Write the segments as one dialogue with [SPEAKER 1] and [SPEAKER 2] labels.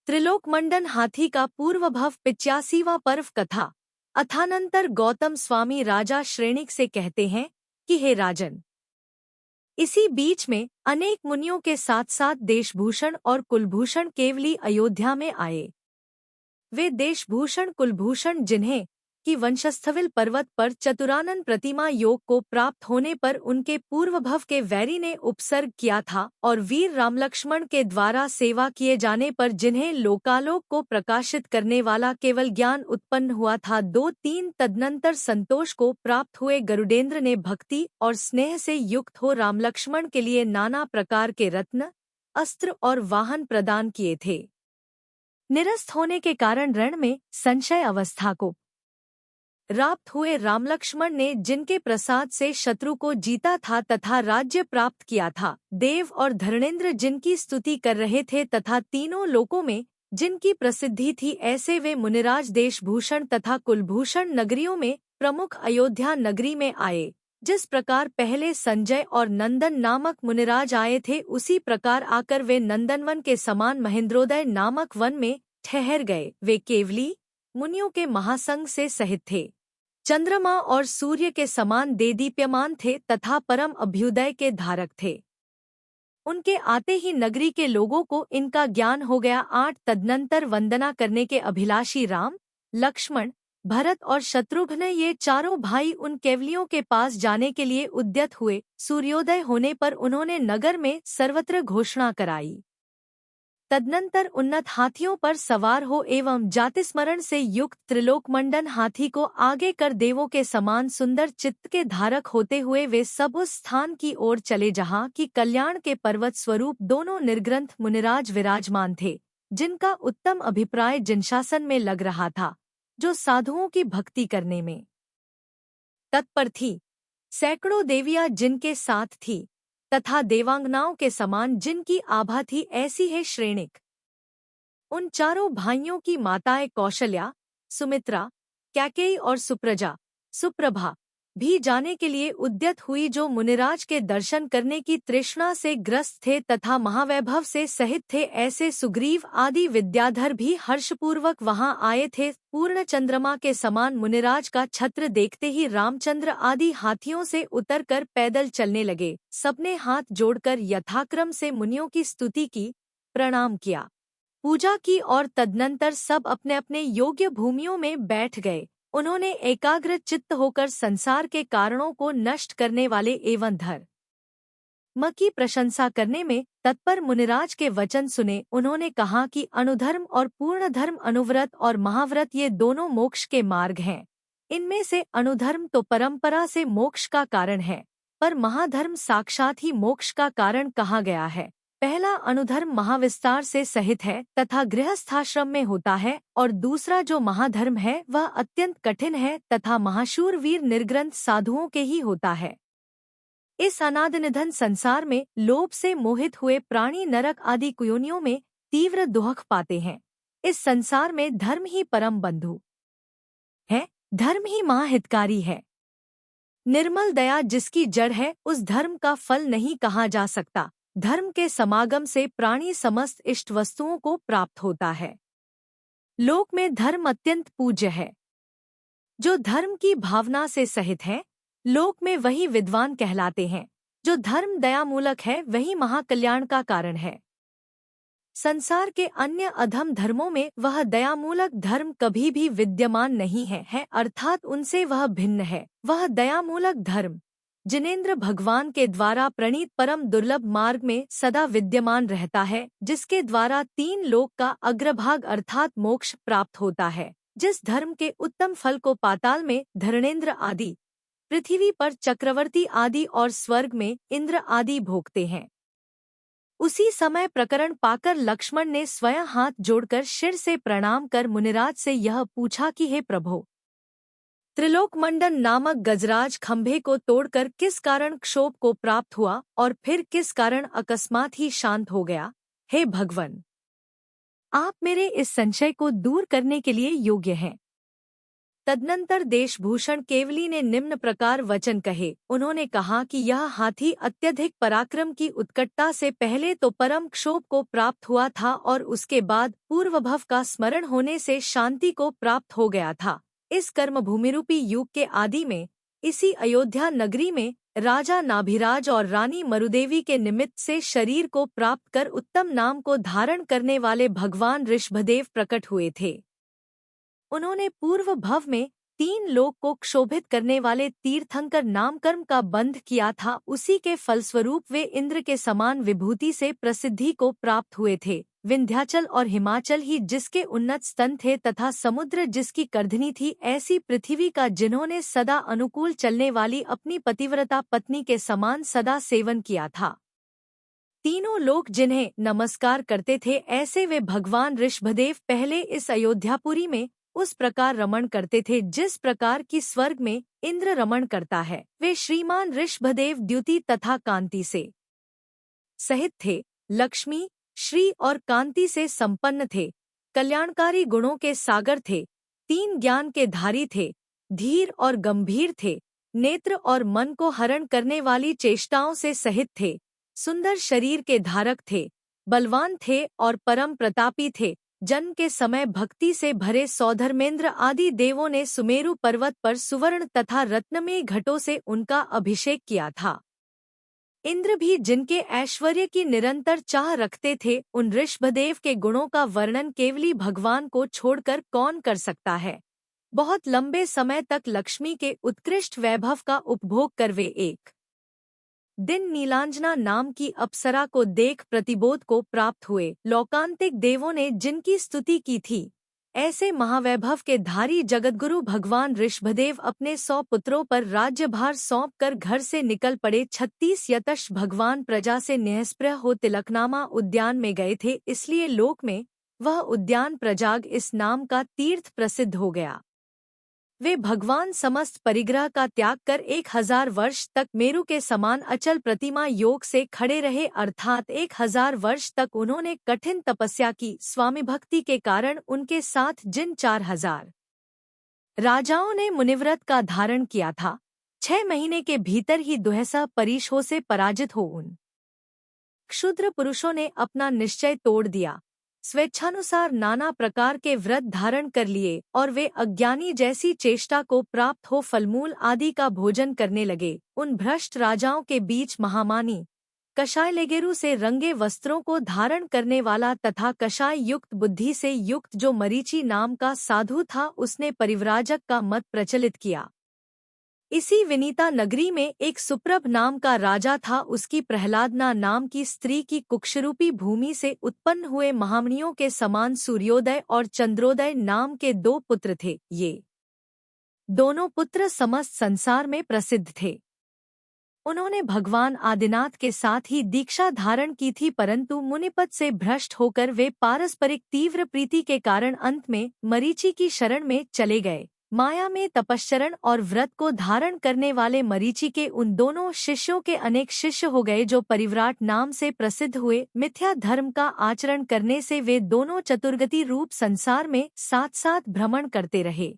[SPEAKER 1] त्रिलोकमंडन हाथी का पूर्वभव 85वां पर्व कथा। अथानंतर गौतम स्वामी राजा श्रेणिक से कहते हैं कि हे राजन, इसी बीच में अनेक मुनियों के साथ साथ देशभूषण और कुलभूषण केवली अयोध्या में आए। वे देशभूषण कुलभूषण जिन्हें कि वंशस्थविल पर्वत पर चतुरानन प्रतिमा योग को प्राप्त होने पर उनके पूर्वभव के वैरी ने उपसर्ग किया था और वीर रामलक्ष्मण के द्वारा सेवा किए जाने पर जिन्हें लोकालोक को प्रकाशित करने वाला केवल ज्ञान उत्पन्न हुआ था, 2-3 तदनंतर संतोष को प्राप्त हुए गरुडेंद्र ने भक्ति और स्नेह से युक्त हो रामलक्ष्मण के लिए नाना प्रकार के रत्न, अस्त्र और वाहन प्रदान किए थे। निरस्त होने के कारण रण में संशय अवस्था को प्राप्त हुए रामलक्ष्मण ने जिनके प्रसाद से शत्रु को जीता था तथा राज्य प्राप्त किया था, देव और धरणेंद्र जिनकी स्तुति कर रहे थे तथा तीनों लोकों में जिनकी प्रसिद्धि थी, ऐसे वे मुनिराज देशभूषण तथा कुलभूषण नगरियों में प्रमुख अयोध्या नगरी में आए। जिस प्रकार पहले संजय और नंदन नामक मुनिराज आए थे, उसी प्रकार आकर वे नंदनवन के समान महेंद्रोदय नामक वन में ठहर गए। वे केवली मुनियों के महासंग से सहित थे, चंद्रमा और सूर्य के समान देदीप्यमान थे तथा परम अभ्युदय के धारक थे। उनके आते ही नगरी के लोगों को इनका ज्ञान हो गया। 8 तदनंतर वंदना करने के अभिलाषी राम, लक्ष्मण, भरत और शत्रुघ्न ये चारों भाई उन केवलियों के पास जाने के लिए उद्यत हुए। सूर्योदय होने पर उन्होंने नगर में सर्वत्र घोषणा कराई। तदनंतर उन्नत हाथियों पर सवार हो एवं जातिस्मरण से युक्त त्रिलोकमंडन हाथी को आगे कर देवों के समान सुंदर चित्त के धारक होते हुए वे सब उस स्थान की ओर चले जहाँ की कल्याण के पर्वत स्वरूप दोनों निर्ग्रंथ मुनिराज विराजमान थे, जिनका उत्तम अभिप्राय जिनशासन में लग रहा था, जो साधुओं की भक्ति करने में तत्पर थी। सैकड़ों देवियां जिनके साथ थी तथा देवांगनाओं के समान जिनकी आभा थी, ऐसी है श्रेणिक। उन चारों भाइयों की माताएं कौशल्या, सुमित्रा, कैकेयी और सुप्रभा भी जाने के लिए उद्यत हुई, जो मुनिराज के दर्शन करने की तृष्णा से ग्रस्त थे तथा महावैभव से सहित थे। ऐसे सुग्रीव आदि विद्याधर भी हर्षपूर्वक वहां आए थे। पूर्ण चंद्रमा के समान मुनिराज का छत्र देखते ही रामचंद्र आदि हाथियों से उतरकर पैदल चलने लगे। सबने हाथ जोड़कर यथाक्रम से मुनियों की स्तुति की, प्रणाम किया, पूजा की और तदनंतर सब अपने अपने योग्य भूमियों में बैठ गए। उन्होंने एकाग्र चित्त होकर संसार के कारणों को नष्ट करने वाले एवं धर्म की प्रशंसा करने में तत्पर मुनिराज के वचन सुने। उन्होंने कहा कि अनुधर्म और पूर्ण धर्म, अनुव्रत और महाव्रत ये दोनों मोक्ष के मार्ग हैं। इनमें से अनुधर्म तो परंपरा से मोक्ष का कारण है, पर महाधर्म साक्षात ही मोक्ष का कारण कहा गया है। पहला अनुधर्म महाविस्तार से सहित है तथा गृहस्थाश्रम में होता है, और दूसरा जो महाधर्म है वह अत्यंत कठिन है तथा महाशूरवीर निर्ग्रंथ साधुओं के ही होता है। इस अनादिनिधन संसार में लोभ से मोहित हुए प्राणी नरक आदि कुयोनियों में तीव्र दुख पाते हैं। इस संसार में धर्म ही परम बंधु है, धर्म ही महाहितकारी है। निर्मल दया जिसकी जड़ है, उस धर्म का फल नहीं कहा जा सकता। धर्म के समागम से प्राणी समस्त इष्ट वस्तुओं को प्राप्त होता है। लोक में धर्म अत्यंत पूज्य है। जो धर्म की भावना से सहित है, लोक में वही विद्वान कहलाते हैं। जो धर्म दयामूलक है, वही महाकल्याण का कारण है। संसार के अन्य अधम धर्मों में वह दयामूलक धर्म कभी भी विद्यमान नहीं है, अर्थात उनसे वह भिन्न है। वह दयामूलक धर्म जिनेंद्र भगवान के द्वारा प्रणीत परम दुर्लभ मार्ग में सदा विद्यमान रहता है, जिसके द्वारा 3 लोक का अग्रभाग अर्थात मोक्ष प्राप्त होता है। जिस धर्म के उत्तम फल को पाताल में धरणेंद्र आदि, पृथ्वी पर चक्रवर्ती आदि और स्वर्ग में इंद्र आदि भोगते हैं, उसी समय प्रकरण पाकर लक्ष्मण ने स्वयं हाथ जोड़कर शिर से प्रणाम कर मुनिराज से यह पूछा कि हे प्रभो, त्रिलोकमंडन नामक गजराज खंभे को तोड़कर किस कारण क्षोभ को प्राप्त हुआ और फिर किस कारण अकस्मात ही शांत हो गया? हे भगवन, आप मेरे इस संशय को दूर करने के लिए योग्य हैं। तदनंतर देशभूषण केवली ने निम्न प्रकार वचन कहे। उन्होंने कहा कि यह हाथी अत्यधिक पराक्रम की उत्कटता से पहले तो परम क्षोभ को प्राप्त हुआ था और उसके बाद पूर्वभव का स्मरण होने से शांति को प्राप्त हो गया था। इस कर्मभूमिरूपी युग के आदि में इसी अयोध्या नगरी में राजा नाभिराज और रानी मरुदेवी के निमित्त से शरीर को प्राप्त कर उत्तम नाम को धारण करने वाले भगवान ऋषभदेव प्रकट हुए थे। उन्होंने पूर्व भव में 3 लोक को क्षोभित करने वाले तीर्थंकर नाम कर्म का बंध किया था। उसी के फलस्वरूप वे इंद्र के समान विभूति से प्रसिद्धि को प्राप्त हुए थे। विंध्याचल और हिमाचल ही जिसके उन्नत स्तन थे तथा समुद्र जिसकी कर्धनी थी, ऐसी पृथ्वी का जिन्होंने सदा अनुकूल चलने वाली अपनी पतिव्रता पत्नी के समान सदा सेवन किया था। तीनों लोग जिन्हें नमस्कार करते थे, ऐसे वे भगवान ऋषभदेव पहले इस अयोध्यापुरी में उस प्रकार रमण करते थे जिस प्रकार की स्वर्ग में इंद्र रमण करता है। वे श्रीमान ऋषभदेव द्युति तथा कांति से सहित थे, लक्ष्मी, श्री और कांति से संपन्न थे, कल्याणकारी गुणों के सागर थे, 3 ज्ञान के धारी थे, धीर और गंभीर थे, नेत्र और मन को हरण करने वाली चेष्टाओं से सहित थे, सुंदर शरीर के धारक थे, बलवान थे और परम प्रतापी थे। जन्म के समय भक्ति से भरे सौधर्मेंद्र आदि देवों ने सुमेरु पर्वत पर सुवर्ण तथा रत्नमय घटों से उनका अभिषेक किया था। इंद्र भी जिनके ऐश्वर्य की निरंतर चाह रखते थे, उन ऋषभदेव के गुणों का वर्णन केवली भगवान को छोड़कर कौन कर सकता है। बहुत लंबे समय तक लक्ष्मी के उत्कृष्ट वैभव का उपभोग कर वे एक दिन नीलांजना नाम की अप्सरा को देख प्रतिबोध को प्राप्त हुए। लौकांतिक देवों ने जिनकी स्तुति की थी, ऐसे महावैभव के धारी जगतगुरु भगवान ऋषभदेव अपने 100 पुत्रों पर राज्यभार सौंपकर घर से निकल पड़े। 36 यतश भगवान प्रजा से निःस्पृह हो तिलकनामा उद्यान में गए थे, इसलिए लोक में वह उद्यान प्रजाग इस नाम का तीर्थ प्रसिद्ध हो गया। वे भगवान समस्त परिग्रह का त्याग कर 1000 वर्ष तक मेरु के समान अचल प्रतिमा योग से खड़े रहे, अर्थात 1000 वर्ष तक उन्होंने कठिन तपस्या की। स्वामी भक्ति के कारण उनके साथ जिन 4000 राजाओं ने मुनिव्रत का धारण किया था, 6 महीने के भीतर ही दुहसा परीक्षों से पराजित हो उन क्षुद्र पुरुषों ने अपना निश्चय तोड़ दिया, स्वेच्छानुसार नाना प्रकार के व्रत धारण कर लिए और वे अज्ञानी जैसी चेष्टा को प्राप्त हो फलमूल आदि का भोजन करने लगे। उन भ्रष्ट राजाओं के बीच महामानी कषायलेगेरु से रंगे वस्त्रों को धारण करने वाला तथा कषाय युक्त बुद्धि से युक्त जो मरीचि नाम का साधु था, उसने परिव्राजक का मत प्रचलित किया। इसी विनीता नगरी में एक सुप्रभ नाम का राजा था। उसकी प्रहलादना नाम की स्त्री की कुक्षरूपी भूमि से उत्पन्न हुए महामणियों के समान सूर्योदय और चंद्रोदय नाम के 2 पुत्र थे। ये दोनों पुत्र समस्त संसार में प्रसिद्ध थे। उन्होंने भगवान आदिनाथ के साथ ही दीक्षा धारण की थी, परंतु मुनिपद से भ्रष्ट होकर वे पारस्परिक तीव्र प्रीति के कारण अंत में मरीचि की शरण में चले गए। माया में तपश्चरण और व्रत को धारण करने वाले मरीचि के उन दोनों शिष्यों के अनेक शिष्य हो गए जो परिव्राट नाम से प्रसिद्ध हुए। मिथ्या धर्म का आचरण करने से वे दोनों चतुर्गति रूप संसार में साथ साथ भ्रमण करते रहे।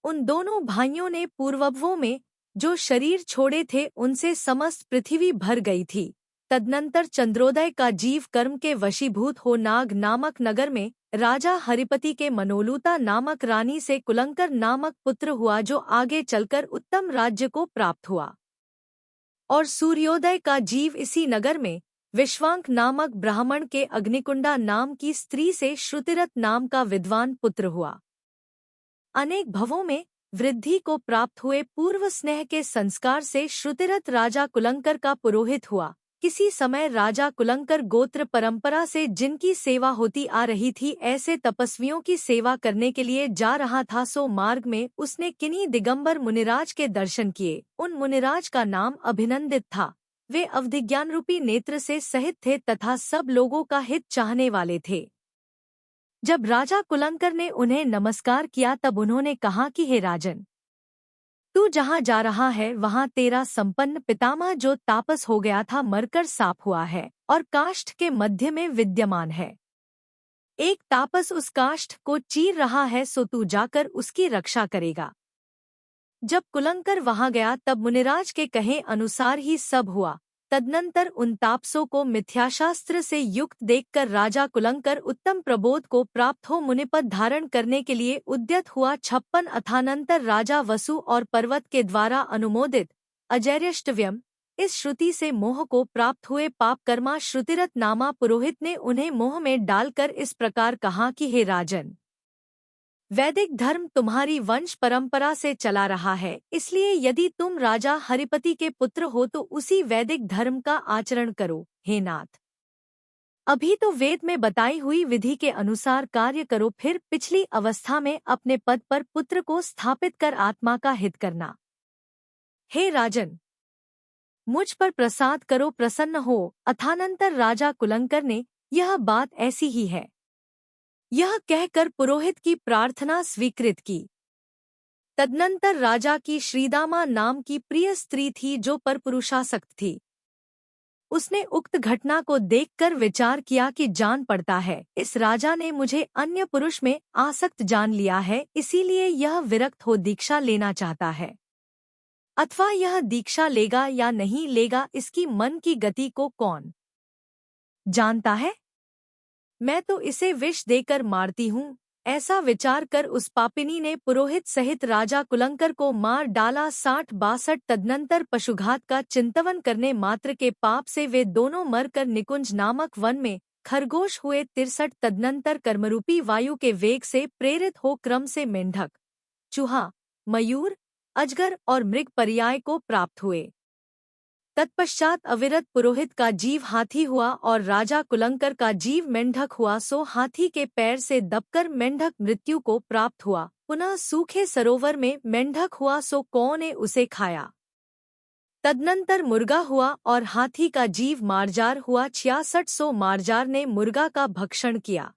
[SPEAKER 1] उन दोनों भाइयों ने पूर्ववों में जो शरीर छोड़े थे, उनसे समस्त पृथ्वी भर गई थी। तदनंतर चंद्रोदय का जीव कर्म के वशीभूत हो नाग नामक नगर में राजा हरिपति के मनोलूता नामक रानी से कुलंकर नामक पुत्र हुआ, जो आगे चलकर उत्तम राज्य को प्राप्त हुआ। और सूर्योदय का जीव इसी नगर में विश्वांक नामक ब्राह्मण के अग्निकुंडा नाम की स्त्री से श्रुतिरथ नाम का विद्वान पुत्र हुआ। अनेक भवों में वृद्धि को प्राप्त हुए पूर्व स्नेह के संस्कार से श्रुतिरथ राजा कुलंकर का पुरोहित हुआ। किसी समय राजा कुलंकर गोत्र परंपरा से जिनकी सेवा होती आ रही थी, ऐसे तपस्वियों की सेवा करने के लिए जा रहा था। सो मार्ग में उसने किन्हीं दिगंबर मुनिराज के दर्शन किए। उन मुनिराज का नाम अभिनंदित था। वे अवधिज्ञान रूपी नेत्र से सहित थे तथा सब लोगों का हित चाहने वाले थे। जब राजा कुलंकर ने उन्हें नमस्कार किया, तब उन्होंने कहा कि हे राजन, तू जहाँ जा रहा है वहाँ तेरा संपन्न पितामह जो तापस हो गया था, मरकर साफ हुआ है और काष्ठ के मध्य में विद्यमान है। एक तापस उस काष्ठ को चीर रहा है, सो तू जाकर उसकी रक्षा करेगा। जब कुलंकर वहां गया तब मुनिराज के कहे अनुसार ही सब हुआ। तदनंतर उन तापसों को मिथ्याशास्त्र से युक्त देखकर राजा कुलंकर उत्तम प्रबोध को प्राप्त हो मुनिपद धारण करने के लिए उद्यत हुआ। 56 अथानंतर राजा वसु और पर्वत के द्वारा अनुमोदित अजैर्यष्टव्यम इस श्रुति से मोह को प्राप्त हुए पापकर्मा श्रुतिरथ नामा पुरोहित ने उन्हें मोह में डालकर इस प्रकार कहा कि हे राजन, वैदिक धर्म तुम्हारी वंश परंपरा से चला रहा है, इसलिए यदि तुम राजा हरिपति के पुत्र हो तो उसी वैदिक धर्म का आचरण करो। हे नाथ, अभी तो वेद में बताई हुई विधि के अनुसार कार्य करो, फिर पिछली अवस्था में अपने पद पर पुत्र को स्थापित कर आत्मा का हित करना। हे राजन, मुझ पर प्रसाद करो, प्रसन्न हो। अथानंतर राजा कुलंकर ने यह बात ऐसी ही है यह कहकर पुरोहित की प्रार्थना स्वीकृत की। तदनंतर राजा की श्रीदामा नाम की प्रिय स्त्री थी जो परपुरुषासक्त थी। उसने उक्त घटना को देखकर विचार किया कि जान पड़ता है इस राजा ने मुझे अन्य पुरुष में आसक्त जान लिया है, इसीलिए यह विरक्त हो दीक्षा लेना चाहता है। अथवा यह दीक्षा लेगा या नहीं लेगा इसकी मन की गति को कौन जानता है। मैं तो इसे विष देकर मारती हूँ। ऐसा विचार कर उस पापिनी ने पुरोहित सहित राजा कुलंकर को मार डाला। 60-62 तदनंतर पशुघात का चिंतवन करने मात्र के पाप से वे दोनों मरकर निकुंज नामक वन में खरगोश हुए। 63 तदनंतर कर्मरूपी वायु के वेग से प्रेरित हो क्रम से मेंढक, चूहा, मयूर, अजगर और मृग पर्याय को प्राप्त हुए। तत्पश्चात अविरत पुरोहित का जीव हाथी हुआ और राजा कुलंकर का जीव मेंढक हुआ, सो हाथी के पैर से दबकर मेंढक मृत्यु को प्राप्त हुआ। पुनः सूखे सरोवर में मेंढक हुआ, सो कौ ने उसे खाया। तदनंतर मुर्गा हुआ और हाथी का जीव मार्जार हुआ। 66 सो मार्जार ने मुर्गा का भक्षण किया।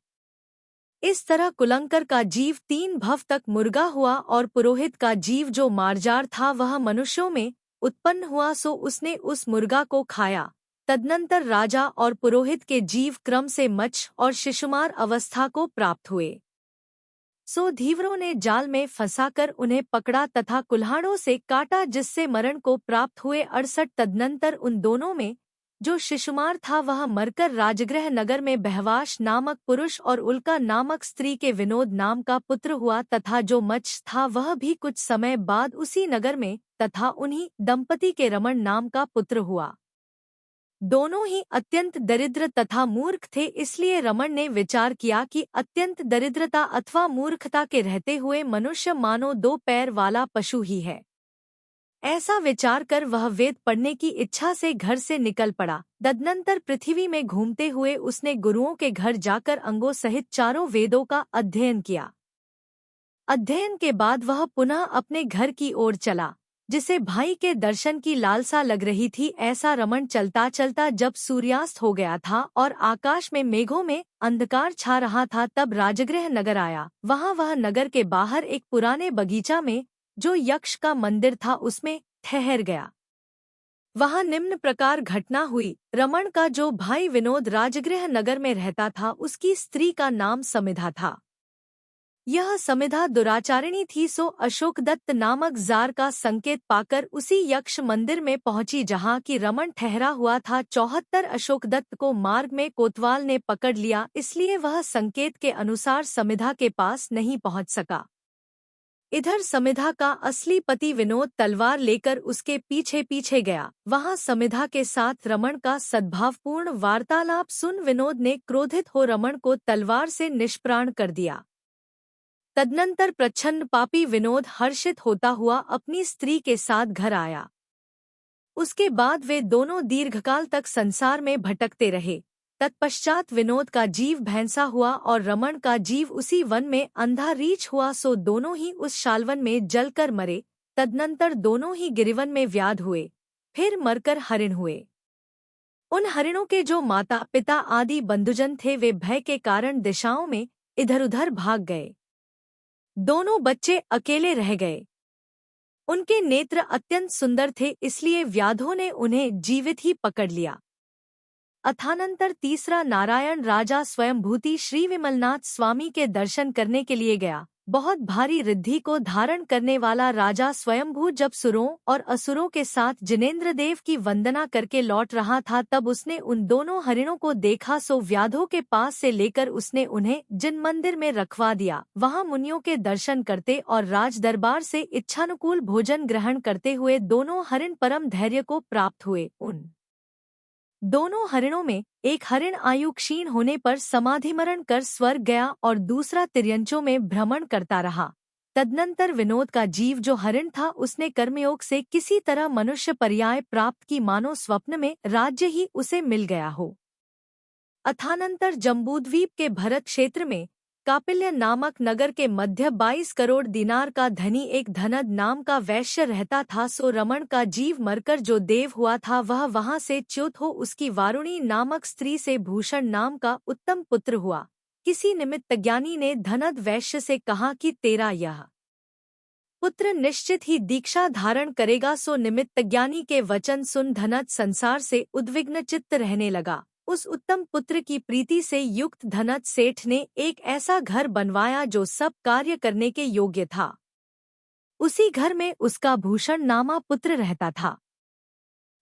[SPEAKER 1] इस तरह कुलंकर का जीव 3 भव तक मुर्गा हुआ और पुरोहित का जीव जो मार्जार था वह मनुष्यों में उत्पन्न हुआ, सो उसने उस मुर्गा को खाया। तदनंतर राजा और पुरोहित के जीव क्रम से मच्छ और शिशुमार अवस्था को प्राप्त हुए। सो धीवरों ने जाल में फंसाकर उन्हें पकड़ा तथा कुल्हाड़ों से काटा, जिससे मरण को प्राप्त हुए। 68 तदनंतर उन दोनों में जो शिशुमार था वह मरकर राजगृह नगर में बहवाश नामक पुरुष और उल्का नामक स्त्री के विनोद नाम का पुत्र हुआ, तथा जो मच्छ था वह भी कुछ समय बाद उसी नगर में तथा उन्हीं दंपति के रमण नाम का पुत्र हुआ। दोनों ही अत्यंत दरिद्र तथा मूर्ख थे, इसलिए रमण ने विचार किया कि अत्यंत दरिद्रता अथवा मूर्खता के रहते हुए मनुष्य मानो 2 पैर वाला पशु ही है। ऐसा विचार कर वह वेद पढ़ने की इच्छा से घर से निकल पड़ा। तदनंतर पृथ्वी में घूमते हुए उसने गुरुओं के घर जाकर अंगों सहित 4 वेदों का अध्ययन किया। अध्ययन के बाद वह पुनः अपने घर की ओर चला, जिसे भाई के दर्शन की लालसा लग रही थी। ऐसा रमण चलता चलता जब सूर्यास्त हो गया था और आकाश में मेघों में अंधकार छा रहा था, तब राजगृह नगर आया। वहां वह नगर के बाहर एक पुराने बगीचा में जो यक्ष का मंदिर था उसमें ठहर गया। वहां निम्न प्रकार घटना हुई। रमण का जो भाई विनोद राजगृह नगर में रहता था, उसकी स्त्री का नाम समिधा था। यह समिधा दुराचारिणी थी, सो अशोकदत्त नामक जार का संकेत पाकर उसी यक्ष मंदिर में पहुंची जहां की रमण ठहरा हुआ था। 74 अशोकदत्त को मार्ग में कोतवाल ने पकड़ लिया, इसलिए वह संकेत के अनुसार समिधा के पास नहीं पहुंच सका। इधर समिधा का असली पति विनोद तलवार लेकर उसके पीछे पीछे गया। वहां समिधा के साथ रमण का सद्भावपूर्ण वार्तालाप सुन विनोद ने क्रोधित हो रमण को तलवार से निष्प्राण कर दिया। तदनंतर प्रच्छन्न पापी विनोद हर्षित होता हुआ अपनी स्त्री के साथ घर आया। उसके बाद वे दोनों दीर्घकाल तक संसार में भटकते रहे। तत्पश्चात विनोद का जीव भैंसा हुआ और रमण का जीव उसी वन में अंधा रीछ हुआ, सो दोनों ही उस शालवन में जलकर मरे। तदनंतर दोनों ही गिरिवन में व्याध हुए, फिर मरकर हरिण हुए। उन हरिणों के जो माता पिता आदि बंधुजन थे वे भय के कारण दिशाओं में इधर उधर भाग गए। दोनों बच्चे अकेले रह गए। उनके नेत्र अत्यंत सुंदर थे, इसलिए व्याधों ने उन्हें जीवित ही पकड़ लिया। अथानंतर तीसरा नारायण राजा स्वयंभूति श्री विमलनाथ स्वामी के दर्शन करने के लिए गया। बहुत भारी रिद्धि को धारण करने वाला राजा स्वयंभू जब सुरों और असुरों के साथ जिनेंद्र देव की वंदना करके लौट रहा था, तब उसने उन दोनों हरिणों को देखा। सो व्याधों के पास से लेकर उसने उन्हें जिन मंदिर में रखवा दिया। वहां मुनियों के दर्शन करते और राज दरबार से इच्छानुकूल भोजन ग्रहण करते हुए दोनों हरिण परम धैर्य को प्राप्त हुए। उन दोनों हरिणों में एक हरिण आयु क्षीण होने पर समाधिमरण कर स्वर्ग गया और दूसरा तिर्यंचों में भ्रमण करता रहा। तदनंतर विनोद का जीव जो हरिण था, उसने कर्मयोग से किसी तरह मनुष्य पर्याय प्राप्त की, मानो स्वप्न में राज्य ही उसे मिल गया हो। अथानंतर जम्बूद्वीप के भरत क्षेत्र में कापिल्य नामक नगर के मध्य 22 करोड़ दिनार का धनी एक धनद नाम का वैश्य रहता था। सो रमण का जीव मरकर जो देव हुआ था, वह वहां से च्युत हो उसकी वारुणी नामक स्त्री से भूषण नाम का उत्तम पुत्र हुआ। किसी निमित्त ज्ञानी ने धनद वैश्य से कहा कि तेरा यह पुत्र निश्चित ही दीक्षा धारण करेगा। सो निमित्त ज्ञानी के वचन सुन धनद संसार से उद्विग्न चित्त रहने लगा। उस उत्तम पुत्र की प्रीति से युक्त धनद सेठ ने एक ऐसा घर बनवाया जो सब कार्य करने के योग्य था। उसी घर में उसका भूषण नामा पुत्र रहता था।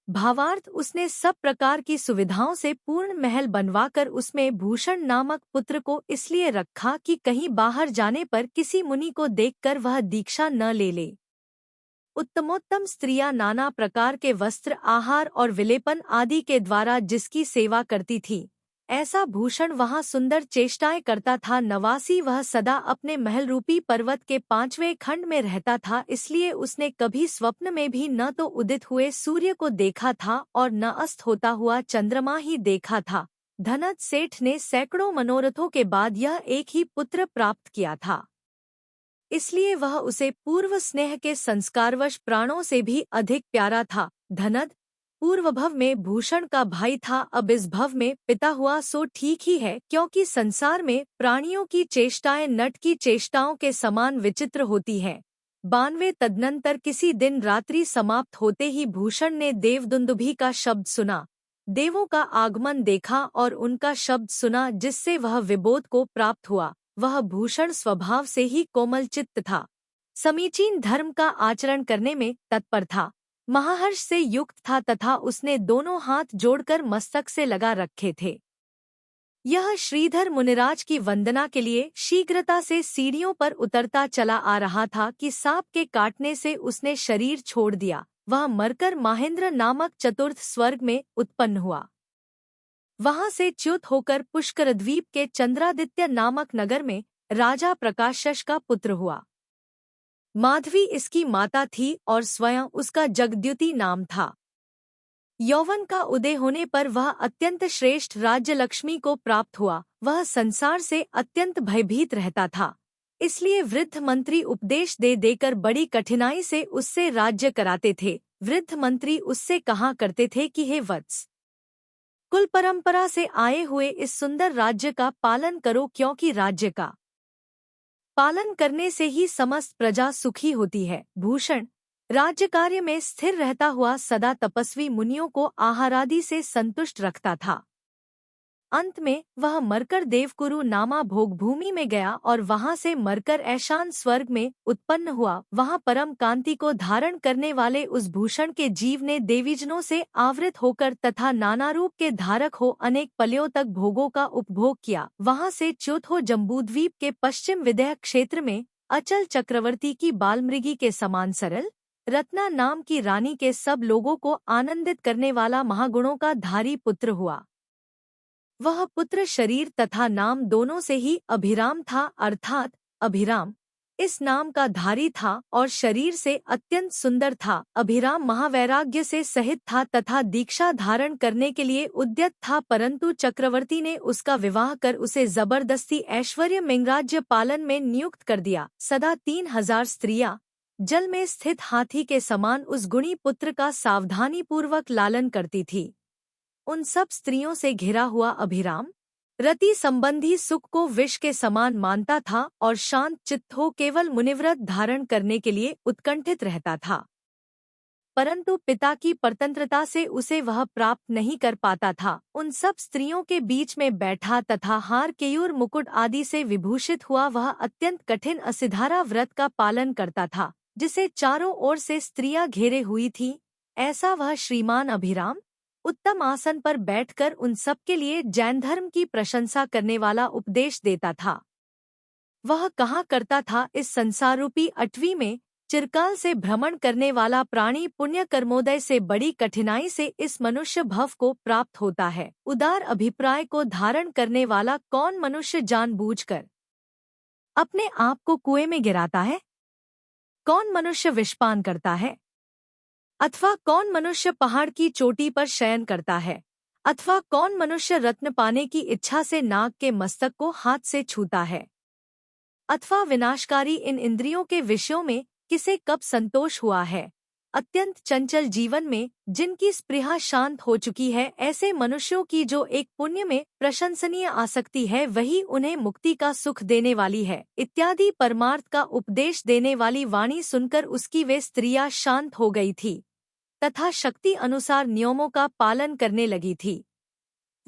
[SPEAKER 1] भावार्थ, उसने सब प्रकार की सुविधाओं से पूर्ण महल बनवाकर उसमें भूषण नामक पुत्र को इसलिए रखा कि कहीं बाहर जाने पर किसी मुनि को देखकर वह दीक्षा न ले ले। उत्तमोत्तम स्त्रियां नाना प्रकार के वस्त्र, आहार और विलेपन आदि के द्वारा जिसकी सेवा करती थी, ऐसा भूषण वहां सुंदर चेष्टाएं करता था। नवासी वह सदा अपने महल रूपी पर्वत के 5वें खंड में रहता था, इसलिए उसने कभी स्वप्न में भी न तो उदित हुए सूर्य को देखा था और न अस्त होता हुआ चंद्रमा ही देखा था। धनद सेठ ने सैकड़ों मनोरथों के बाद यह एक ही पुत्र प्राप्त किया था, इसलिए वह उसे पूर्व स्नेह के संस्कारवश प्राणों से भी अधिक प्यारा था। धनद पूर्व भव में भूषण का भाई था, अब इस भव में पिता हुआ। सो ठीक ही है, क्योंकि संसार में प्राणियों की चेष्टाएं नट की चेष्टाओं के समान विचित्र होती हैं। 92 तदनंतर किसी दिन रात्रि समाप्त होते ही भूषण ने देवदुन्दुभी का शब्द सुना, देवों का आगमन देखा और उनका शब्द सुना, जिससे वह विबोध को प्राप्त हुआ। वह भूषण स्वभाव से ही कोमल चित्त था, समीचीन धर्म का आचरण करने में तत्पर था, महाहर्ष से युक्त था तथा उसने दोनों हाथ जोड़कर मस्तक से लगा रखे थे। यह श्रीधर मुनिराज की वंदना के लिए शीघ्रता से सीढ़ियों पर उतरता चला आ रहा था कि सांप के काटने से उसने शरीर छोड़ दिया। वह मरकर महेंद्र नामक चतुर्थ स्वर्ग में उत्पन्न हुआ। वहां से च्युत होकर पुष्करद्वीप के चंद्रादित्य नामक नगर में राजा प्रकाशश का पुत्र हुआ। माधवी इसकी माता थी और स्वयं उसका जगद्युति नाम था। यौवन का उदय होने पर वह अत्यंत श्रेष्ठ राज्य लक्ष्मी को प्राप्त हुआ। वह संसार से अत्यंत भयभीत रहता था, इसलिए वृद्ध मंत्री उपदेश दे देकर बड़ी कठिनाई से उससे राज्य कराते थे। वृद्ध मंत्री उससे कहा करते थे कि हे वत्स, कुल परंपरा से आए हुए इस सुंदर राज्य का पालन करो, क्योंकि राज्य का पालन करने से ही समस्त प्रजा सुखी होती है। भूषण राज्य कार्य में स्थिर रहता हुआ सदा तपस्वी मुनियों को आहारादि से संतुष्ट रखता था। अंत में वह मरकर देवकुरु नामा भोगभूमि में गया और वहां से मरकर ऐशान स्वर्ग में उत्पन्न हुआ। वहां परम कांति को धारण करने वाले उस भूषण के जीव ने देवीजनों से आवृत होकर तथा नाना रूप के धारक हो अनेक पलियों तक भोगों का उपभोग किया। वहां से च्युत हो जम्बूद्वीप के पश्चिम विदेह क्षेत्र में अचल चक्रवर्ती की बालमृगी के समान सरल रत्ना नाम की रानी के सब लोगों को आनंदित करने वाला महागुणों का धारी पुत्र हुआ। वह पुत्र शरीर तथा नाम दोनों से ही अभिराम था, अर्थात अभिराम इस नाम का धारी था और शरीर से अत्यंत सुंदर था। अभिराम महावैराग्य से सहित था तथा दीक्षा धारण करने के लिए उद्यत था, परंतु चक्रवर्ती ने उसका विवाह कर उसे जबरदस्ती ऐश्वर्य मिंगराज्य पालन में नियुक्त कर दिया। सदा 3000 स्त्रियां जल में स्थित हाथी के समान उस गुणी पुत्र का सावधानी पूर्वक लालन करती थी। उन सब स्त्रियों से घिरा हुआ अभिराम रति संबंधी सुख को विष के समान मानता था और शांत चित्त हो केवल मुनिव्रत धारण करने के लिए उत्कंठित रहता था। परंतु पिता की परतंत्रता से उसे वह प्राप्त नहीं कर पाता था। उन सब स्त्रियों के बीच में बैठा तथा हार केयूर मुकुट आदि से विभूषित हुआ वह अत्यंत कठिन असिधारा व्रत का पालन करता था, जिसे चारों ओर से स्त्रियां घेरे हुई थी। ऐसा वह श्रीमान अभिराम उत्तम आसन पर बैठकर उन सबके लिए जैन धर्म की प्रशंसा करने वाला उपदेश देता था। वह कहा करता था, इस संसार रूपी अटवी में चिरकाल से भ्रमण करने वाला प्राणी पुण्य कर्मोदय से बड़ी कठिनाई से इस मनुष्य भव को प्राप्त होता है। उदार अभिप्राय को धारण करने वाला कौन मनुष्य जानबूझकर अपने आप को कुएं में गिराता है? कौन मनुष्य विषपान करता है? अथवा कौन मनुष्य पहाड़ की चोटी पर शयन करता है? अथवा कौन मनुष्य रत्न पाने की इच्छा से नाग के मस्तक को हाथ से छूता है? अथवा विनाशकारी इन इंद्रियों के विषयों में किसे कब संतोष हुआ है? अत्यंत चंचल जीवन में जिनकी स्पृहा शांत हो चुकी है, ऐसे मनुष्यों की जो एक पुण्य में प्रशंसनीय आसक्ति है, वही उन्हें मुक्ति का सुख देने वाली है, इत्यादि परमार्थ का उपदेश देने वाली वाणी सुनकर उसकी वे स्त्रियां शांत हो गई थी तथा शक्ति अनुसार नियमों का पालन करने लगी थी।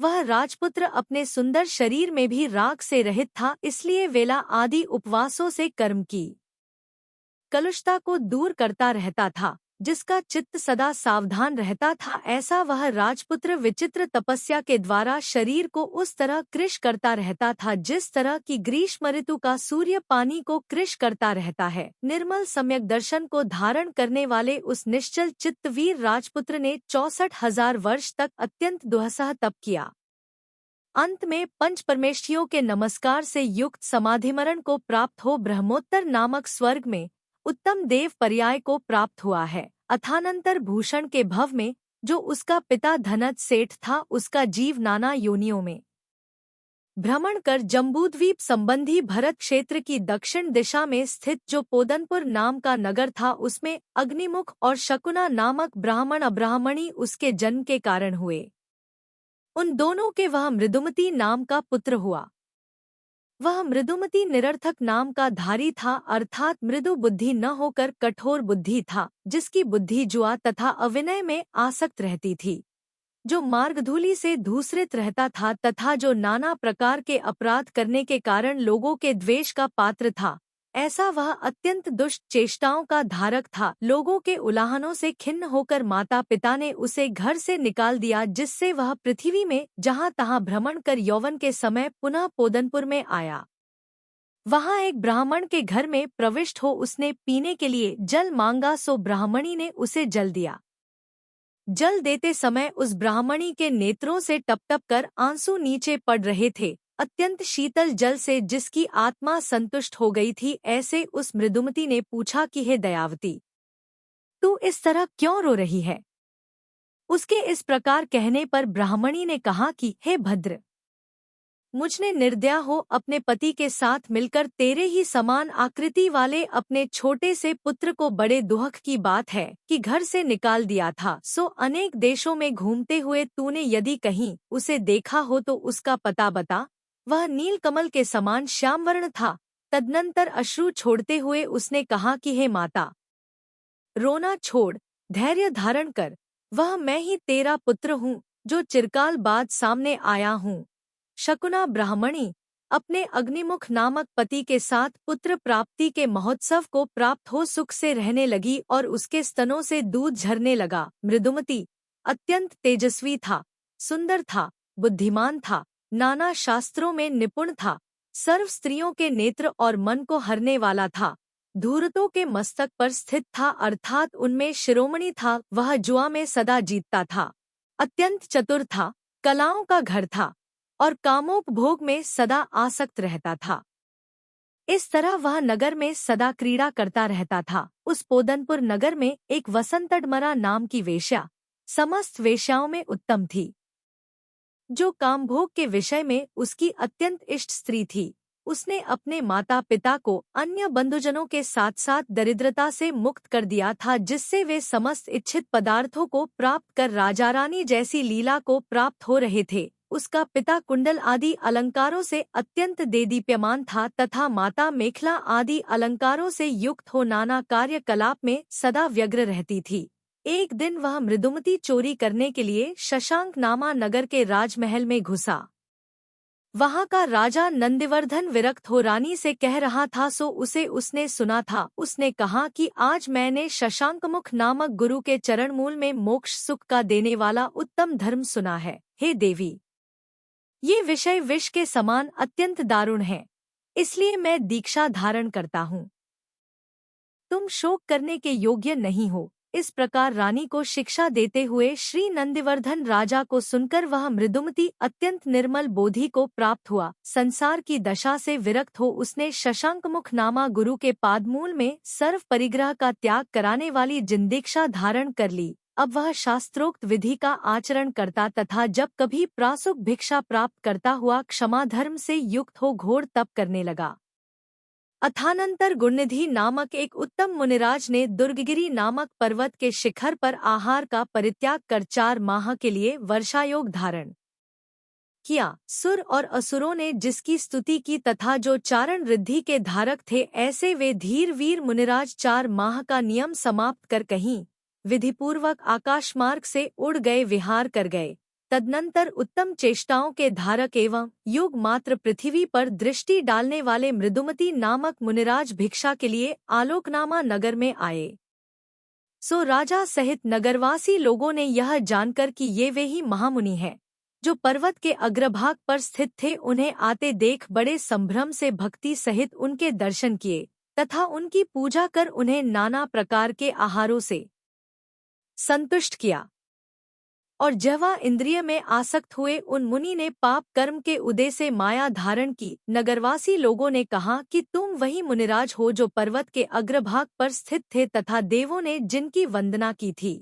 [SPEAKER 1] वह राजपुत्र अपने सुंदर शरीर में भी राग से रहित था, इसलिए वेला आदि उपवासों से कर्म की कलुषता को दूर करता रहता था, जिसका चित्त सदा सावधान रहता था। ऐसा वह राजपुत्र विचित्र तपस्या के द्वारा शरीर को उस तरह कृश करता रहता था जिस तरह की ग्रीष्म ऋतु का सूर्य पानी को कृश करता रहता है। निर्मल सम्यक दर्शन को धारण करने वाले उस निश्चल चित्तवीर राजपुत्र ने 64,000 वर्ष तक अत्यंत दुस्सह तप किया। अंत में पंच परमेष्ठियों के नमस्कार से युक्त समाधिमरण को प्राप्त हो ब्रह्मोत्तर नामक स्वर्ग में उत्तम देव पर्याय को प्राप्त हुआ है। अथानंतर भूषण के भव में जो उसका पिता धनज सेठ था, उसका जीव नाना योनियों में भ्रमण कर जम्बूद्वीप संबंधी भरत क्षेत्र की दक्षिण दिशा में स्थित जो पोदनपुर नाम का नगर था, उसमें अग्निमुख और शकुना नामक ब्राह्मण अब्राह्मणी उसके जन्म के कारण हुए। उन दोनों के वह मृदुमती नाम का पुत्र हुआ। वह मृदुमती निरर्थक नाम का धारी था, अर्थात मृदु बुद्धि न होकर कठोर बुद्धि था, जिसकी बुद्धि जुआ तथा अविनय में आसक्त रहती थी, जो मार्गधूलि से धूसरित रहता था तथा जो नाना प्रकार के अपराध करने के कारण लोगों के द्वेष का पात्र था। ऐसा वह अत्यंत दुष्ट चेष्टाओं का धारक था। लोगों के उलाहनों से खिन्न होकर माता पिता ने उसे घर से निकाल दिया, जिससे वह पृथ्वी में जहाँ तहाँ भ्रमण कर यौवन के समय पुनः पोदनपुर में आया। वहाँ एक ब्राह्मण के घर में प्रविष्ट हो उसने पीने के लिए जल मांगा, सो ब्राह्मणी ने उसे जल दिया। जल देते समय उस ब्राह्मणी के नेत्रों से टप टप कर आंसू नीचे पड़ रहे थे, अत्यंत शीतल जल से जिसकी आत्मा संतुष्ट हो गई थी। ऐसे उस मृदुमती ने पूछा कि हे दयावती, तू इस तरह क्यों रो रही है? उसके इस प्रकार कहने पर ब्राह्मणी ने कहा कि हे भद्र, मुझने निर्दया हो अपने पति के साथ मिलकर तेरे ही समान आकृति वाले अपने छोटे से पुत्र को, बड़े दुख की बात है कि घर से निकाल दिया था। सो अनेक देशों में घूमते हुए तूने यदि कहीं उसे देखा हो तो उसका पता बता। वह नीलकमल के समान श्यामवर्ण था। तदनंतर अश्रु छोड़ते हुए उसने कहा कि हे माता, रोना छोड़, धैर्य धारण कर। वह मैं ही तेरा पुत्र हूँ जो चिरकाल बाद सामने आया हूँ। शकुना ब्राह्मणी अपने अग्निमुख नामक पति के साथ पुत्र प्राप्ति के महोत्सव को प्राप्त हो सुख से रहने लगी और उसके स्तनों से दूध झरने लगा। मृदुमती अत्यंत तेजस्वी था, सुंदर था, बुद्धिमान था, नाना शास्त्रों में निपुण था, सर्व स्त्रियों के नेत्र और मन को हरने वाला था, धूर्तों के मस्तक पर स्थित था, अर्थात उनमें शिरोमणि था। वह जुआ में सदा जीतता था, अत्यंत चतुर था, कलाओं का घर था और कामोपभोग में सदा आसक्त रहता था। इस तरह वह नगर में सदा क्रीड़ा करता रहता था। उस पोदनपुर नगर में एक वसंतडमरा नाम की वेश्या समस्त वेश्याओं में उत्तम थी, जो कामभोग के विषय में उसकी अत्यंत इष्ट स्त्री थी। उसने अपने माता पिता को अन्य बंधुजनों के साथ साथ दरिद्रता से मुक्त कर दिया था, जिससे वे समस्त इच्छित पदार्थों को प्राप्त कर राजा रानी जैसी लीला को प्राप्त हो रहे थे। उसका पिता कुंडल आदि अलंकारों से अत्यंत देदीप्यमान था तथा माता मेखला आदि अलंकारों से युक्त हो नाना कार्यकलाप में सदा व्यग्र रहती थी। एक दिन वह मृदुमती चोरी करने के लिए शशांक नामा नगर के राजमहल में घुसा। वहां का राजा नंदिवर्धन विरक्त हो रानी से कह रहा था सो उसे उसने सुना था। उसने कहा कि आज मैंने शशांकमुख नामक गुरु के चरणमूल में मोक्ष सुख का देने वाला उत्तम धर्म सुना है। हे देवी, ये विषय विष के समान अत्यंत दारुण है, इसलिए मैं दीक्षा धारण करता हूँ। तुम शोक करने के योग्य नहीं हो। इस प्रकार रानी को शिक्षा देते हुए श्री नंदिवर्धन राजा को सुनकर वह मृदुमती अत्यंत निर्मल बोधि को प्राप्त हुआ। संसार की दशा से विरक्त हो उसने शशांकमुख नामा गुरु के पादमूल में सर्व परिग्रह का त्याग कराने वाली जिंदीक्षा धारण कर ली। अब वह शास्त्रोक्त विधि का आचरण करता तथा जब कभी प्रासुक भिक्षा प्राप्त करता हुआ क्षमा धर्म से युक्त हो घोर तप करने लगा। अथानंतर गुणनिधि नामक एक उत्तम मुनिराज ने दुर्गगिरि नामक पर्वत के शिखर पर आहार का परित्याग कर 4 माह के लिए वर्षायोग धारण किया। सुर और असुरों ने जिसकी स्तुति की तथा जो चारण रिद्धि के धारक थे, ऐसे वे धीर वीर मुनिराज 4 माह का नियम समाप्त कर कहीं विधिपूर्वक आकाशमार्ग से उड़ गए, विहार कर गए। तदनंतर उत्तम चेष्टाओं के धारक एवं युग मात्र पृथ्वी पर दृष्टि डालने वाले मृदुमती नामक मुनिराज भिक्षा के लिए आलोकनामा नगर में आए। सो राजा सहित नगरवासी लोगों ने यह जानकर कि ये वे ही महामुनि हैं जो पर्वत के अग्रभाग पर स्थित थे, उन्हें आते देख बड़े संभ्रम से भक्ति सहित उनके दर्शन किए तथा उनकी पूजा कर उन्हें नाना प्रकार के आहारों से संतुष्ट किया। और जवा इंद्रिय में आसक्त हुए उन मुनि ने पाप कर्म के उदय से माया धारण की। नगरवासी लोगों ने कहा कि तुम वही मुनिराज हो जो पर्वत के अग्रभाग पर स्थित थे तथा देवों ने जिनकी वंदना की थी।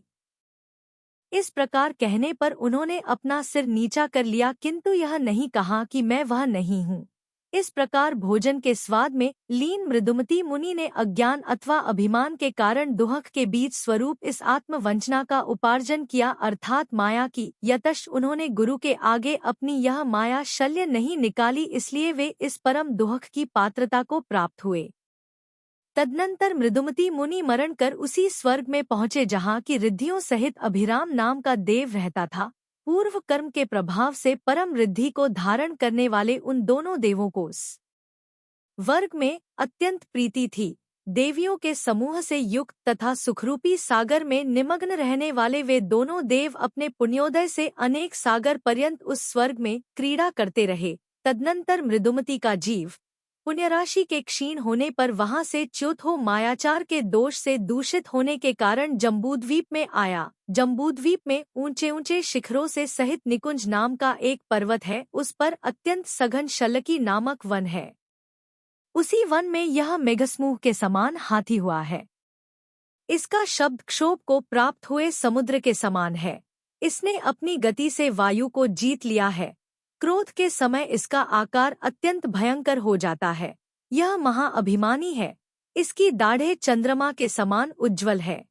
[SPEAKER 1] इस प्रकार कहने पर उन्होंने अपना सिर नीचा कर लिया, किंतु यह नहीं कहा कि मैं वह नहीं हूँ। इस प्रकार भोजन के स्वाद में लीन मृदुमती मुनि ने अज्ञान अथवा अभिमान के कारण दुहक के बीच स्वरूप इस आत्मवंचना का उपार्जन किया, अर्थात माया की। यतश उन्होंने गुरु के आगे अपनी यह माया शल्य नहीं निकाली, इसलिए वे इस परम दुहक की पात्रता को प्राप्त हुए। तदनंतर मृदुमती मुनि मरण कर उसी स्वर्ग में पहुँचे जहाँ की रिद्धियों सहित अभिराम नाम का देव रहता था। पूर्व कर्म के प्रभाव से परम रिद्धि को धारण करने वाले उन दोनों देवों को उस वर्ग में अत्यंत प्रीति थी। देवियों के समूह से युक्त तथा सुखरूपी सागर में निमग्न रहने वाले वे दोनों देव अपने पुण्योदय से अनेक सागर पर्यंत उस स्वर्ग में क्रीड़ा करते रहे। तदनंतर मृदुमती का जीव पुण्यराशि के क्षीण होने पर वहां से च्युत हो मायाचार के दोष से दूषित होने के कारण जम्बूद्वीप में आया। जम्बूद्वीप में ऊंचे ऊंचे शिखरों से सहित निकुंज नाम का एक पर्वत है, उस पर अत्यंत सघन शल्यकी नामक वन है। उसी वन में यह मेघसमूह के समान हाथी हुआ है। इसका शब्द क्षोभ को प्राप्त हुए समुद्र के समान है। इसने अपनी गति से वायु को जीत लिया है। क्रोध के समय इसका आकार अत्यंत भयंकर हो जाता है। यह महाअभिमानी है। इसकी दाढ़ें चंद्रमा के समान उज्ज्वल है।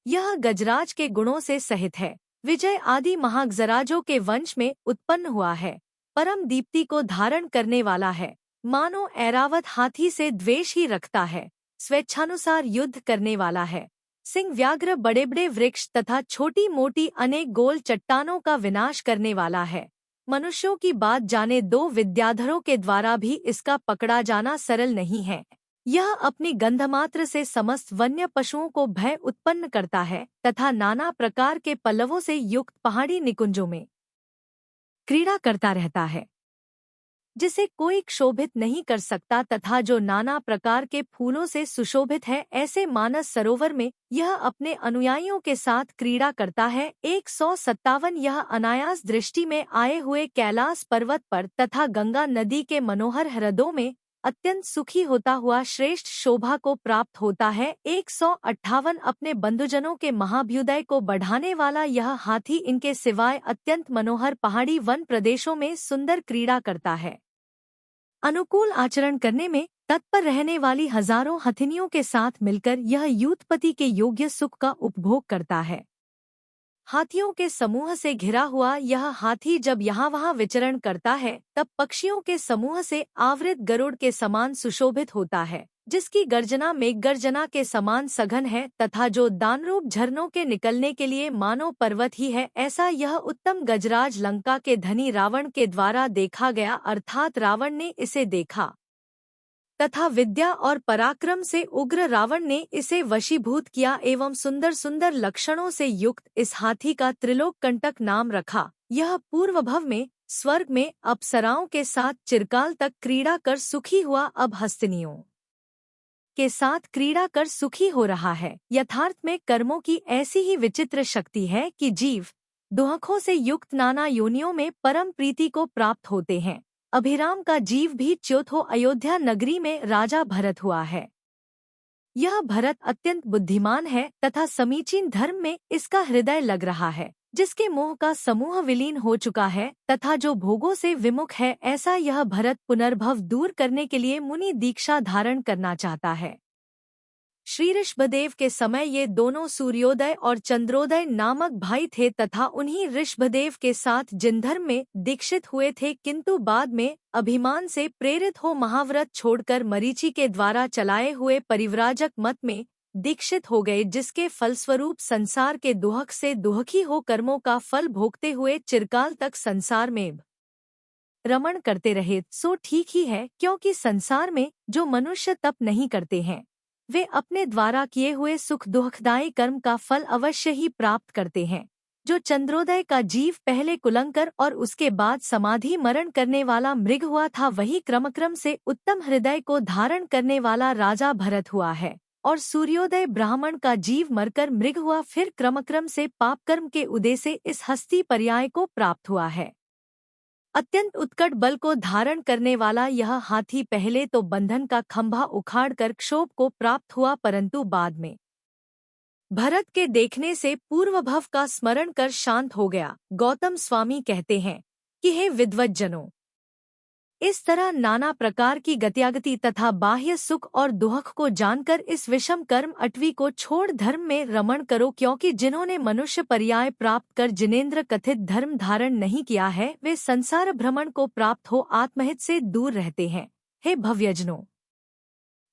[SPEAKER 1] यह गजराज के गुणों से सहित है। विजय आदि महागजराजों के वंश में उत्पन्न हुआ है। परम दीप्ति को धारण करने वाला है। मानो ऐरावत हाथी से द्वेष ही रखता है। स्वेच्छानुसार युद्ध करने वाला है। सिंह व्याघ्र बड़े बड़े वृक्ष तथा छोटी मोटी अनेक गोल चट्टानों का विनाश करने वाला है। मनुष्यों की बात जाने दो विद्याधरों के द्वारा भी इसका पकड़ा जाना सरल नहीं है। यह अपनी गंधमात्र से समस्त वन्य पशुओं को भय उत्पन्न करता है तथा नाना प्रकार के पल्लवों से युक्त पहाड़ी निकुंजों में क्रीड़ा करता रहता है, जिसे कोई क्षोभित नहीं कर सकता तथा जो नाना प्रकार के फूलों से सुशोभित है। ऐसे मानस सरोवर में यह अपने अनुयायियों के साथ क्रीड़ा करता है। 157 यह अनायास दृष्टि में आए हुए कैलाश पर्वत पर तथा गंगा नदी के मनोहर हृदयों में अत्यंत सुखी होता हुआ श्रेष्ठ शोभा को प्राप्त होता है। 158 अपने बंधुजनों के महाभ्युदय को बढ़ाने वाला यह हाथी इनके सिवाय अत्यंत मनोहर पहाड़ी वन प्रदेशों में सुंदर क्रीड़ा करता है। अनुकूल आचरण करने में तत्पर रहने वाली हजारों हथिनियों के साथ मिलकर यह यूथपति के योग्य सुख का उपभोग करता है। हाथियों के समूह से घिरा हुआ यह हाथी जब यहाँ वहाँ विचरण करता है, तब पक्षियों के समूह से आवृत गरुड़ के समान सुशोभित होता है। जिसकी गर्जना मेघगर्जना के समान सघन है तथा जो दानरूप झरनों के निकलने के लिए मानो पर्वत ही है, ऐसा यह उत्तम गजराज लंका के धनी रावण के द्वारा देखा गया, अर्थात रावण ने इसे देखा तथा विद्या और पराक्रम से उग्र रावण ने इसे वशीभूत किया एवं सुंदर सुंदर लक्षणों से युक्त इस हाथी का त्रिलोक कंटक नाम रखा। यह पूर्वभव में स्वर्ग में अप्सराओं के साथ चिरकाल तक क्रीड़ा कर सुखी हुआ, अब हस्तिनियों के साथ क्रीड़ा कर सुखी हो रहा है। यथार्थ में कर्मों की ऐसी ही विचित्र शक्ति है कि जीव दुहखों से युक्त नाना योनियों में परम प्रीति को प्राप्त होते हैं। अभिराम का जीव भी च्युत हो अयोध्या नगरी में राजा भरत हुआ है। यह भरत अत्यंत बुद्धिमान है तथा समीचीन धर्म में इसका हृदय लग रहा है, जिसके मोह का समूह विलीन हो चुका है तथा जो भोगों से विमुख है, ऐसा यह भरत पुनर्भव दूर करने के लिए मुनि दीक्षा धारण करना चाहता है। श्री ऋषभदेव के समय ये दोनों सूर्योदय और चंद्रोदय नामक भाई थे तथा उन्हीं ऋषभदेव के साथ जिनधर्म में दीक्षित हुए थे, किंतु बाद में अभिमान से प्रेरित हो महाव्रत छोड़कर मरीचि के द्वारा चलाए हुए परिव्राजक मत में दीक्षित हो गए, जिसके फलस्वरूप संसार के दुहक से दुहखी हो कर्मों का फल भोगते हुए चिरकाल तक संसार में रमण करते रहे। सो ठीक ही है, क्योंकि संसार में जो मनुष्य तप नहीं करते हैं वे अपने द्वारा किए हुए सुख दुखदायी कर्म का फल अवश्य ही प्राप्त करते हैं। जो चंद्रोदय का जीव पहले कुलंकर और उसके बाद समाधि मरण करने वाला मृग हुआ था, वही क्रमक्रम से उत्तम हृदय को धारण करने वाला राजा भरत हुआ है। और सूर्योदय ब्राह्मण का जीव मरकर मृग हुआ, फिर क्रमक्रम से पापकर्म के उदय से इस हस्ती पर्याय को प्राप्त हुआ है। अत्यंत उत्कट बल को धारण करने वाला यह हाथी पहले तो बंधन का खंभा उखाड़कर क्षोभ को प्राप्त हुआ, परंतु बाद में भरत के देखने से पूर्वभव का स्मरण कर शांत हो गया। गौतम स्वामी कहते हैं कि हे विद्वज्जनों, इस तरह नाना प्रकार की गत्यागति तथा बाह्य सुख और दुहक को जानकर इस विषम कर्म अटवी को छोड़ धर्म में रमण करो, क्योंकि जिन्होंने मनुष्य पर्याय प्राप्त कर जिनेन्द्र कथित धर्म धारण नहीं किया है, वे संसार भ्रमण को प्राप्त हो आत्महित से दूर रहते हैं। हे भव्यजनों,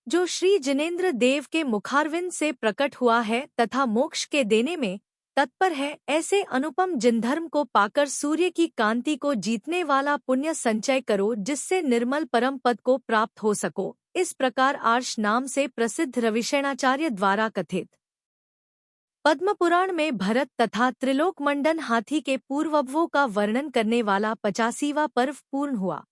[SPEAKER 1] जो श्री जिनेन्द्र देव के मुखारविंद से प्रकट हुआ है तथा मोक्ष के देने में तत्पर है, ऐसे अनुपम जिनधर्म को पाकर सूर्य की कांति को जीतने वाला पुण्य संचय करो, जिससे निर्मल परम पद को प्राप्त हो सको। इस प्रकार आर्ष नाम से प्रसिद्ध रविशेणाचार्य द्वारा कथित पद्मपुराण में भरत तथा त्रिलोक मंडन हाथी के पूर्ववों का वर्णन करने वाला 85वां पर्व पूर्ण हुआ।